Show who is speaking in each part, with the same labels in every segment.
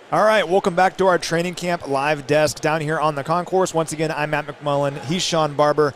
Speaker 1: All right, welcome back to our training camp live desk down here on the concourse. Once again, I'm Matt McMullen. He's Shawn Barber.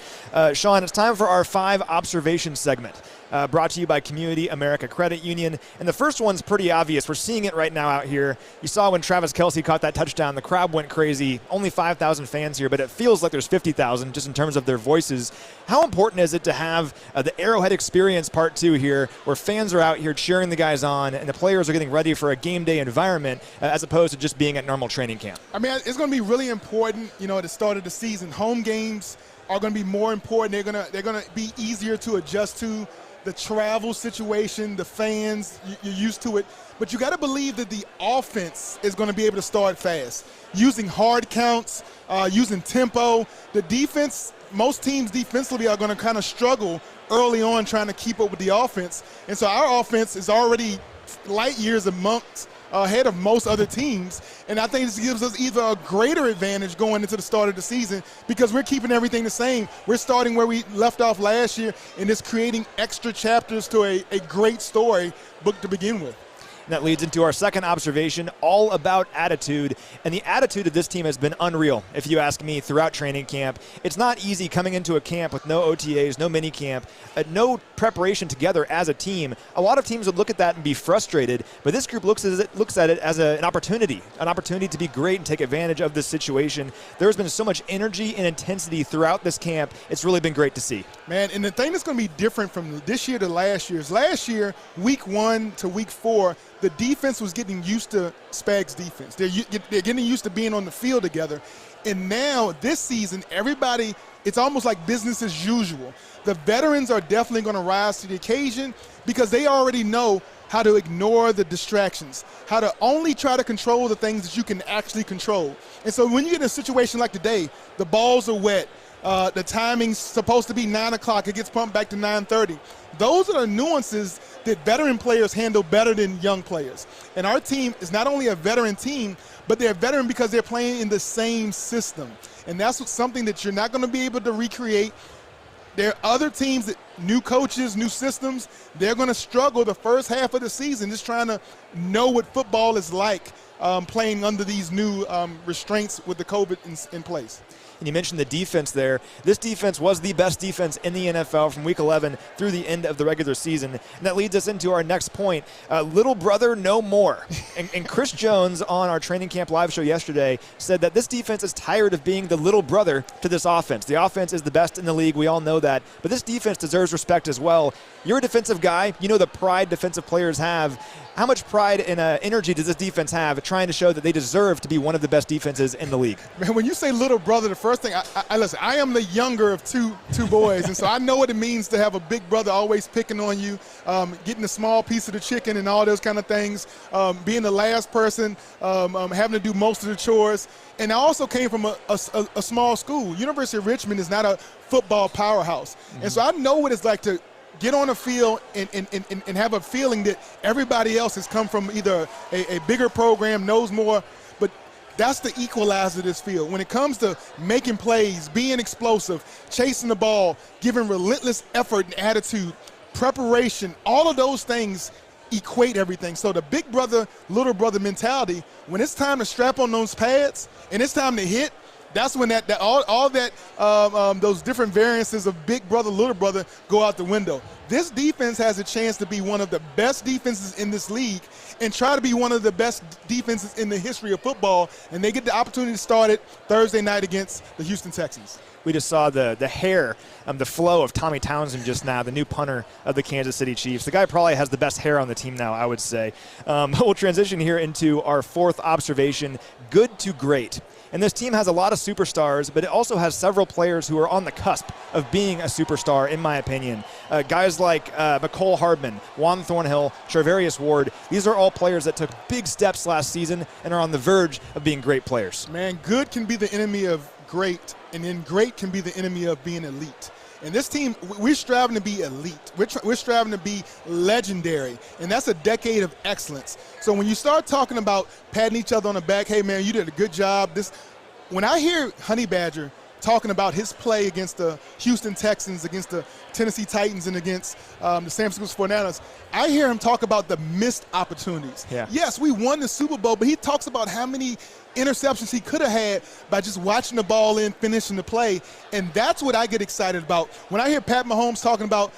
Speaker 1: Shawn, it's time for our 5 observation segment. Brought to you by Community America Credit Union. And the first one's pretty obvious. We're seeing it right now out here. You saw when Travis Kelce caught that touchdown, the crowd went crazy. Only 5,000 fans here, but it feels like there's 50,000 just in terms of their voices. How important is it to have the Arrowhead experience part 2 here, where fans are out here cheering the guys on and the players are getting ready for a game day environment as opposed to just being at normal training camp?
Speaker 2: I mean, it's going to be really important, at the start of the season. Home games are going to be more important. They're going to be easier to adjust to. The travel situation, the fans, you're used to it. But you got to believe that the offense is going to be able to start fast. Using hard counts, using tempo. The defense, most teams defensively are going to kind of struggle early on trying to keep up with the offense. And so our offense is already light years ahead of most other teams, and I think this gives us either a greater advantage going into the start of the season because we're keeping everything the same. We're starting where we left off last year and it's creating extra chapters to a great story book to begin with.
Speaker 1: And that leads into our second observation, all about attitude. And the attitude of this team has been unreal, if you ask me, throughout training camp. It's not easy coming into a camp with no OTAs, no mini camp, no preparation together as a team. A lot of teams would look at that and be frustrated, but this group looks at it as an opportunity to be great and take advantage of this situation. There's been so much energy and intensity throughout this camp. It's really been great to see.
Speaker 2: Man, and the thing that's going to be different from this year to last year, week 1 to week 4, the defense was getting used to Spags' defense. They're getting used to being on the field together. And now this season, everybody, it's almost like business as usual. The veterans are definitely going to rise to the occasion because they already know how to ignore the distractions, how to only try to control the things that you can actually control. And so when you get in a situation like today, the balls are wet, the timing's supposed to be 9 o'clock, it gets pumped back to 9:30. Those are the nuances that veteran players handle better than young players. And our team is not only a veteran team, but they're veteran because they're playing in the same system. And that's something that you're not going to be able to recreate. There are other teams that new coaches, new systems, they're going to struggle the first half of the season just trying to know what football is like playing under these new restraints with the COVID in place.
Speaker 1: And you mentioned the defense there. This defense was the best defense in the NFL from Week 11 through the end of the regular season. And that leads us into our next point, little brother no more. And Chris Jones on our training camp live show yesterday said that this defense is tired of being the little brother to this offense. The offense is the best in the league. We all know that. But this defense deserves respect as well. You're a defensive guy. You know the pride defensive players have. How much pride and energy does this defense have trying to show that they deserve to be one of the best defenses in the league?
Speaker 2: Man, when you say little brother, the first thing, listen, I am the younger of two boys, and so I know what it means to have a big brother always picking on you, getting a small piece of the chicken and all those kind of things, being the last person, having to do most of the chores. And I also came from a small school. University of Richmond is not a football powerhouse. Mm-hmm. And so I know what it's like to get on a field and have a feeling that everybody else has come from either a bigger program, knows more, but that's the equalizer of this field. When it comes to making plays, being explosive, chasing the ball, giving relentless effort and attitude, preparation, all of those things equate everything. So the big brother, little brother mentality, when it's time to strap on those pads and it's time to hit, that's when those different variances of big brother, little brother go out the window. This defense has a chance to be one of the best defenses in this league and try to be one of the best defenses in the history of football, and they get the opportunity to start it Thursday night against the Houston Texans.
Speaker 1: We just saw the hair, the flow of Tommy Townsend just now, the new punter of the Kansas City Chiefs. The guy probably has the best hair on the team now, I would say. We'll transition here into our fourth observation, good to great. And this team has a lot of superstars, but it also has several players who are on the cusp of being a superstar, in my opinion. Guys like McCole Hardman, Juan Thornhill, Charvarius Ward, these are all players that took big steps last season and are on the verge of being great players.
Speaker 2: Man, good can be the enemy of great, and then great can be the enemy of being elite. And this team, we're striving to be elite. We're striving to be legendary, and that's a decade of excellence. So when you start talking about patting each other on the back, hey, man, you did a good job. When I hear Honey Badger talking about his play against the Houston Texans, against the Tennessee Titans, and against the San Francisco 49ers, I hear him talk about the missed opportunities.
Speaker 1: Yeah.
Speaker 2: Yes, we won the Super Bowl, but he talks about how many interceptions he could have had by just watching the ball in, finishing the play, and that's what I get excited about. When I hear Pat Mahomes talking about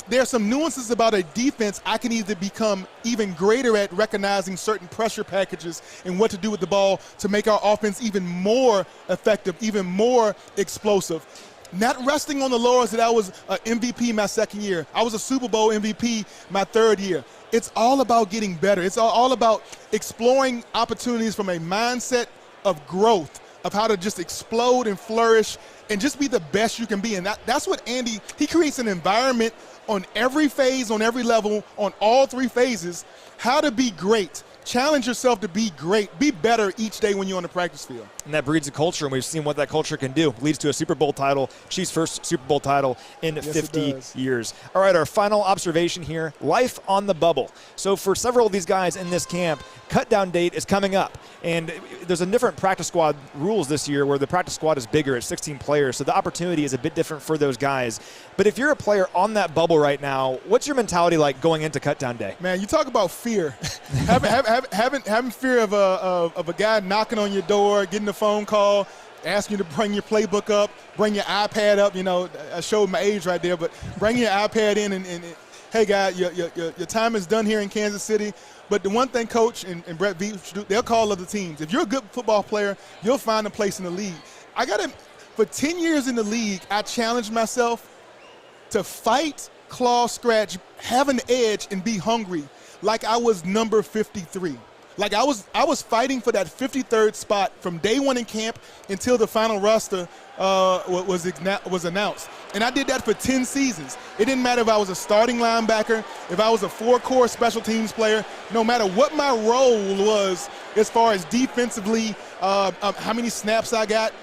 Speaker 2: there are some nuances about a defense I can either become even greater at recognizing certain pressure packages and what to do with the ball to make our offense even more effective, even more explosive. Not resting on the laurels that I was an MVP my second year. I was a Super Bowl MVP my third year. It's all about getting better. It's all about exploring opportunities from a mindset of growth, of how to just explode and flourish and just be the best you can be. And that's what Andy, he creates an environment on every phase, on every level, on all three phases, how to be great. Challenge yourself to be great. Be better each day when you're on the practice field.
Speaker 1: And that breeds a culture, and we've seen what that culture can do. Leads to a Super Bowl title, Chiefs' first Super Bowl title in 50 years. All right, our final observation here, life on the bubble. So for several of these guys in this camp, cut-down date is coming up. And there's a different practice squad rules this year where the practice squad is bigger at 16 players, so the opportunity is a bit different for those guys. But if you're a player on that bubble right now, what's your mentality like going into cut-down day?
Speaker 2: Man, you talk about fear. having fear of a guy knocking on your door, getting a phone call, asking you to bring your playbook up, bring your iPad up. You know, I showed my age right there, but bring your iPad in and hey, guy, your time is done here in Kansas City. But the one thing Coach and Brett Veach, they'll call other teams. If you're a good football player, you'll find a place in the league. For 10 years in the league, I challenged myself to fight, claw, scratch, have an edge, and be hungry like I was number 53. Like I was fighting for that 53rd spot from day one in camp until the final roster was announced. And I did that for 10 seasons. It didn't matter if I was a starting linebacker, if I was a four-core special teams player, no matter what my role was as far as defensively, how many snaps I got,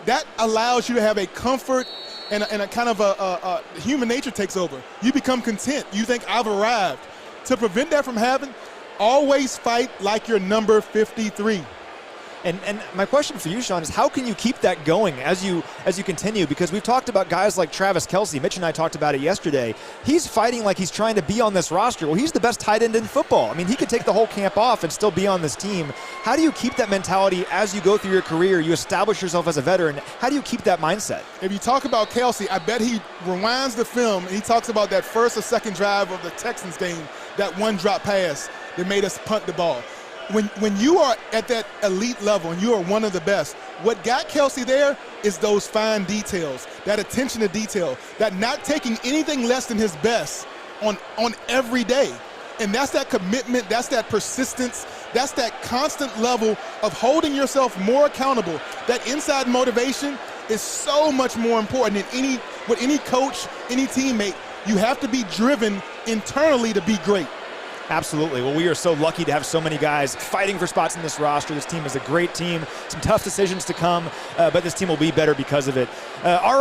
Speaker 2: that allows you to have a comfort and a kind of a human nature takes over. You become content. You think I've arrived. To prevent that from happening, always fight like you're number 53.
Speaker 1: And my question for you, Shawn, is how can you keep that going as you continue? Because we've talked about guys like Travis Kelce. Mitch and I talked about it yesterday. He's fighting like he's trying to be on this roster. Well, he's the best tight end in football. I mean, he could take the whole camp off and still be on this team. How do you keep that mentality as you go through your career? You establish yourself as a veteran. How do you keep that mindset?
Speaker 2: If you talk about Kelce, I bet he rewinds the film and he talks about that first or second drive of the Texans game, that one drop pass that made us punt the ball. When you are at that elite level and you are one of the best, what got Kelce there is those fine details, that attention to detail, that not taking anything less than his best on every day. And that's that commitment, that's that persistence, that's that constant level of holding yourself more accountable. That inside motivation is so much more important than with any coach, any teammate. You have to be driven internally to be great.
Speaker 1: Absolutely. Well, we are so lucky to have so many guys fighting for spots in this roster. This team is a great team. Some tough decisions to come, but this team will be better because of it.